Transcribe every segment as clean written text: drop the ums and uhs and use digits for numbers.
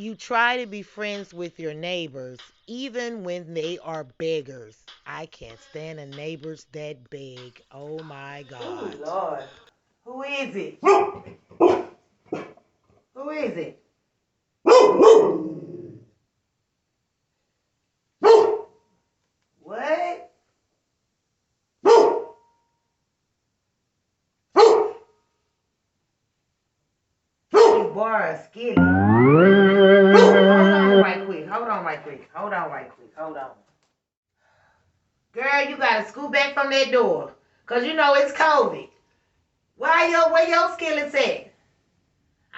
You try to be friends with your neighbors, even when they are beggars. I can't stand the neighbors that beg. Oh my God. Oh Lord. Who is it? Who is it? What? You borrow a skillet. Hold on right quick. Girl, you gotta scoot back from that door. Cause you know it's COVID. Where your skillets at?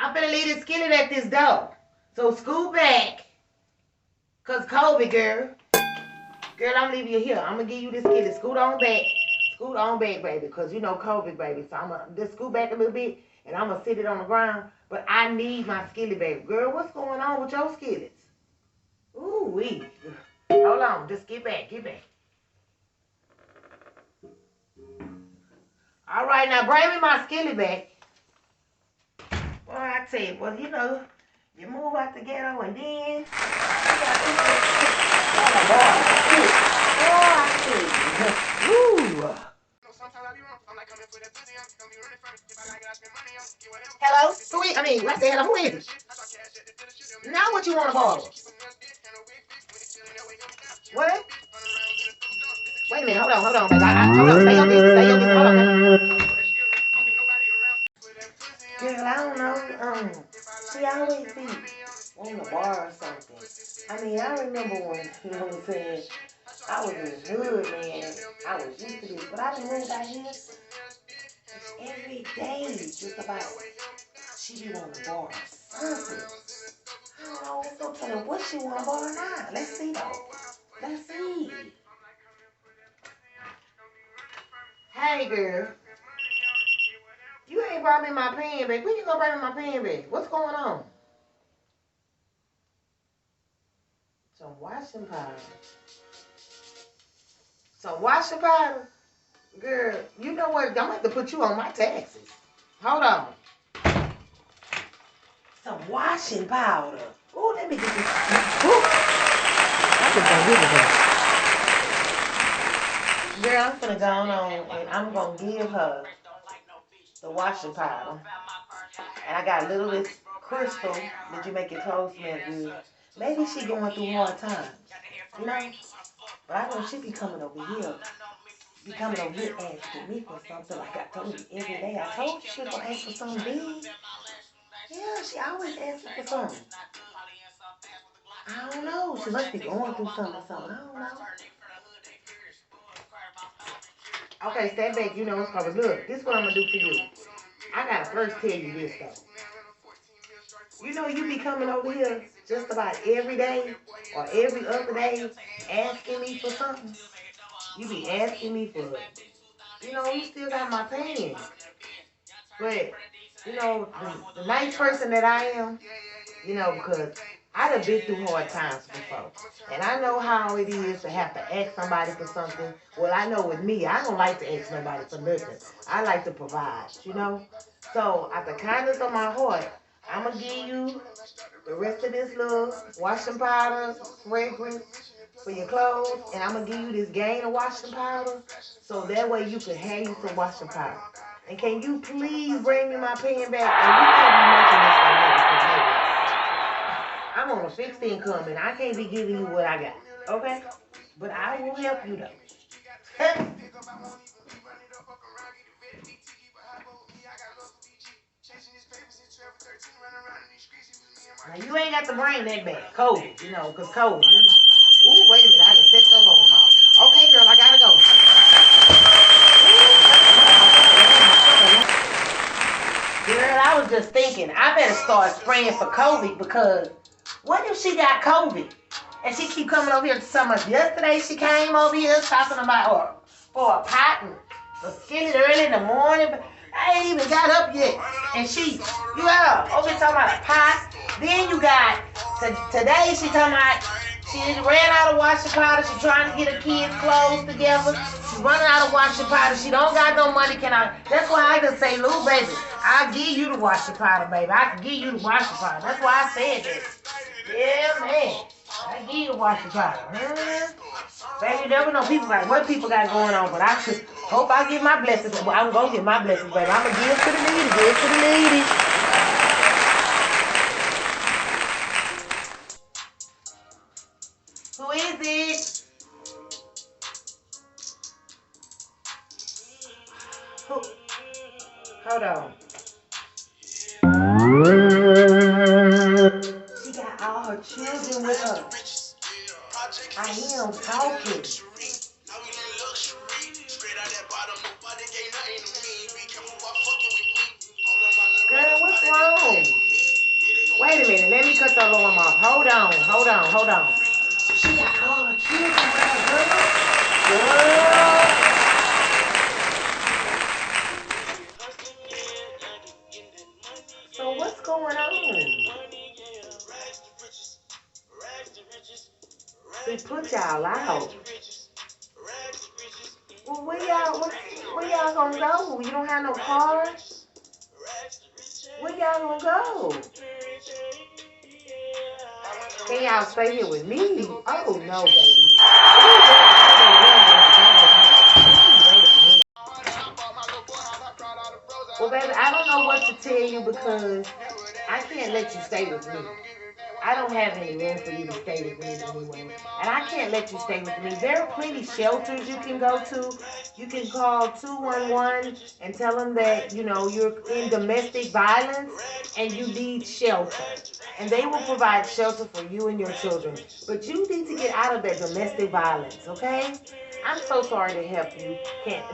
I'm finna leave the skillet at this door. So scoot back. Cause COVID, girl. Girl, I'm leaving you here. I'm gonna give you this skillet. Scoot on back. Scoot on back, baby. Cause you know COVID, baby. So I'm gonna just scoot back a little bit and I'm gonna sit it on the ground. But I need my skillet, baby. Girl, what's going on with your skillets? Ooh, wee. Hold on. Just get back. All right, now bring me my skillet back. Boy, I tell you, well, you know, you move out the ghetto and then... Hello? What the hell? Who is it? Now what you want to borrow? What? Wait a minute, hold on, baby. Hold on, stay on this, hold on. Girl, I don't know. She always be on the bar or something. I remember when, you know what I'm saying, I was in the hood, man. I was used to this, but I done moved out here every day, just about. She be on the bar or something. I don't know, it's okay. What she want to bar now? Let's see, though. Let's see. Hey, girl. You ain't brought me my pen, babe. When you gonna bring me my pen, babe? What's going on? Some washing powder. Girl, you know what? I'm gonna have to put you on my taxes. Hold on. Some washing powder. Ooh, let me get this. Ooh. I just gonna give it her. Girl, I'm gonna go on and I'm gonna give her the washing powder. And I got a little this crystal that you make your clothes smell good. Maybe she going through hard times, you know? But I know she be coming over here asking me for something like I told you every day. I told you she was gonna ask for something big. Yeah, she always asking for something. I don't know. She must be going through something or something. I don't know. Okay, step back. You know what's coming. Look, this is what I'm gonna do for you. I gotta first tell you this though. You know you be coming over here just about every day or every other day asking me for something. You be asking me for, you know, you still got my pen. But, you know, the nice person that I am, you know, because I done been through hard times before. And I know how it is to have to ask somebody for something. Well, I know with me, I don't like to ask nobody for nothing. I like to provide, you know. So, out the kindness of my heart, I'm going to give you the rest of this little washing powder, fragrance for your clothes. And I'm going to give you this gain of washing powder. So that way you can have you some washing powder. And can you please bring me my pen back? And we can't be making this like I'm on a fixed income and I can't be giving you what I got. Okay? But I will help you though. Now you ain't got to bring that back. COVID, you know, because COVID. Ooh, wait a minute. I done set the alarm off. Okay, girl, I gotta go. Girl, I was just thinking, I better start spraying for COVID because what if she got COVID? And she keep coming over here to so much. Yesterday she came over here talking about her for a pot and a skillet early in the morning. But I ain't even got up yet. And she, over here talking about a pot. Then you got, today she talking about, she ran out of washing powder. She trying to get her kids' clothes together. She's running out of washing powder. She don't got no money. That's why I just say, Lou, baby, I'll give you the washing powder, baby. I can give you the washing powder. That's why I said that. Yeah, man. I did watch the trial. Baby, you never know people like what people got going on, but I should hope I get my blessings. Well, I'm gonna get my blessings, baby. I'm gonna give to the needy, give to the needy. Who is it? Who? Hold on. She got all her children with her. I am talking. Girl, what's wrong? Wait a minute, let me cut the alarm off. Hold on. She got all her children with her, girl. So what's going on? They put y'all out. Well, where y'all gonna go? You don't have no car? Where y'all gonna go? Can y'all stay here with me? Oh no, baby. Well, baby, I don't know what to tell you because I can't let you stay with me. I don't have any room for you to stay with me anyway. And I can't let you stay with me. There are plenty shelters you can go to. You can call 211 and tell them that, you're in domestic violence and you need shelter. And they will provide shelter for you and your children. But you need to get out of that domestic violence, okay? I'm so sorry to help you.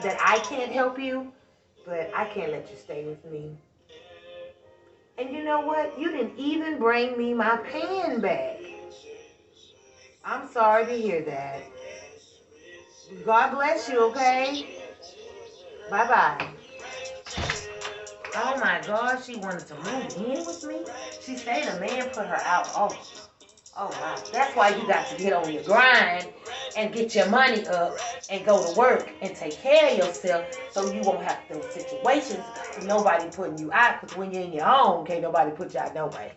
That I can't help you, but I can't let you stay with me. And you know what? You didn't even bring me my pan back. I'm sorry to hear that. God bless you, okay? Bye-bye. Oh my God, she wanted to move in with me? She said a man put her out. Oh wow. That's why you got to get on your grind and get your money up and go to work and take care of yourself so you won't have those situations. Nobody putting you out, because when you're in your home, can't nobody put you out no way.